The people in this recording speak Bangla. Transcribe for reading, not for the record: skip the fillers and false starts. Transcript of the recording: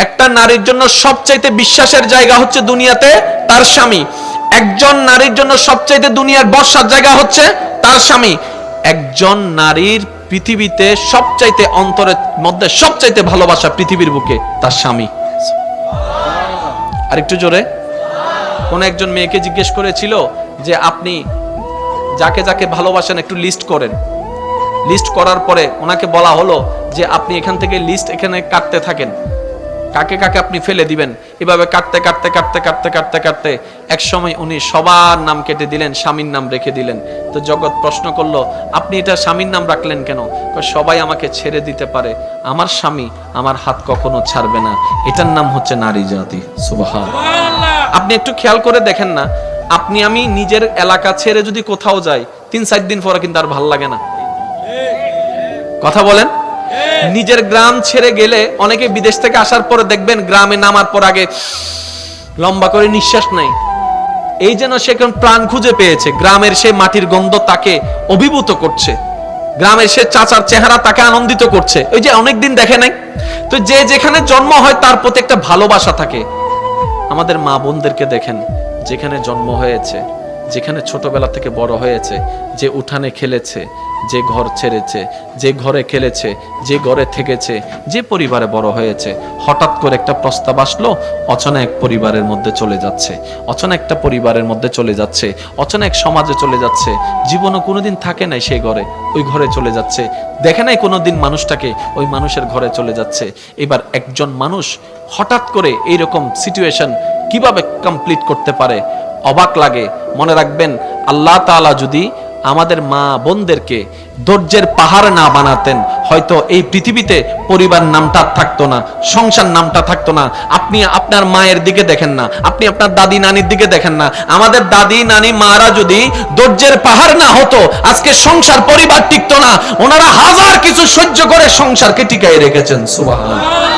একটা নারীর জন্য সবচাইতে বিশ্বাসের জায়গা হচ্ছে দুনিয়াতে তার স্বামী। একজন নারীর জন্য সবচাইতে দুনিয়ার ভরসার জায়গা হচ্ছে তার স্বামী। একজন নারীর পৃথিবীতে সবচাইতে অন্তরের মধ্যে সবচাইতে ভালোবাসা পৃথিবীর বুকে তার স্বামী। আর একটু জোরে। কোন একজন মেয়েকে জিজ্ঞেস করেছিল যে আপনি যাকে যাকে ভালোবাসেন একটু লিস্ট করেন। লিস্ট করার পরে ওনাকে বলা হলো যে আপনি এখান থেকে লিস্ট এখানে কাটতে থাকেন, কাকে কাকে আপনি ফেলে দিবেন। এভাবে কাটতে কাটতে কাটতে কাটতে কাটতে কাটতে এক সময় উনি সবার নাম কেটে দিলেন, স্বামীর নাম রেখে দিলেন। তো জগৎ প্রশ্ন করলো, আপনি এটা স্বামীর নাম রাখলেন কেন? সবাই আমাকে ছেড়ে দিতে পারে, আমার স্বামী আমার হাত কখনো ছাড়বে না, এটার নাম হচ্ছে নারী জাতি। সুবহানাল্লাহ। আপনি একটু খেয়াল করে দেখেন না, আপনি আমি নিজের এলাকা ছেড়ে যদি কোথাও যাই ৩-৪ দিন পরে কিন্তু আর ভাল লাগে না। কথা বলেন। নিজের গ্রাম ছেড়ে গেলে অনেকে বিদেশ থেকে আসার পরে দেখবেন গ্রামে নামার পর আগে লম্বা করে নিঃশ্বাস নাই, এই যেন সে কোন প্রাণ খুঁজে পেয়েছে। গ্রামের সে মাটির গন্ধ তাকে অভিভূত করছে, গ্রামের সে চাচার চেহারা তাকে আনন্দিত করছে। ওই যে অনেকদিন দেখে নাই তো, যে যেখানে জন্ম হয় তার প্রতি একটা ভালোবাসা থাকে। আমাদের মা বোনদেরকে দেখেন, যেখানে জন্ম হয়েছে, যেখানে ছোটবেলা থেকে বড় হয়েছে, যে উঠানে খেলেছে, যে ঘর ছেড়েছে, যে ঘরে খেলেছে, যে ঘরে থেকেছে, যে পরিবারে বড় হয়েছে, হঠাৎ করে একটা প্রস্তাব আসলো, অচেনা এক পরিবারের মধ্যে চলে যাচ্ছে, অচেনা একটা পরিবারের মধ্যে চলে যাচ্ছে, অচেনা এক সমাজে চলে যাচ্ছে। জীবনও কোনোদিন থাকে নাই সেই ঘরে, ওই ঘরে চলে যাচ্ছে। দেখে নাই কোনোদিন মানুষটাকে, ওই মানুষের ঘরে চলে যাচ্ছে। এবার একজন মানুষ হঠাৎ করে এইরকম সিচুয়েশন কিভাবে কমপ্লিট করতে পারে, অবাক লাগে। মনে রাখবেন, আল্লাহ তাআলা যদি আমাদের মা বোনদেরকে ধৈর্যের পাহাড় না বানাতেন, হয়তো এই পৃথিবীতে পরিবার নামটা থাকতো না, সংসার নামটা থাকতো না। আপনি আপনার মায়ের দিকে দেখেন না, আপনি আপনার দাদি নানির দিকে দেখেন না। আমাদের দাদি নানি মারা যদি ধৈর্যের পাহাড় না হতো, আজকে সংসার পরিবার টিকতো না। ওনারা হাজার কিছু সহ্য করে সংসারকে টিকায় রেখেছেন। সুবহানাল্লাহ।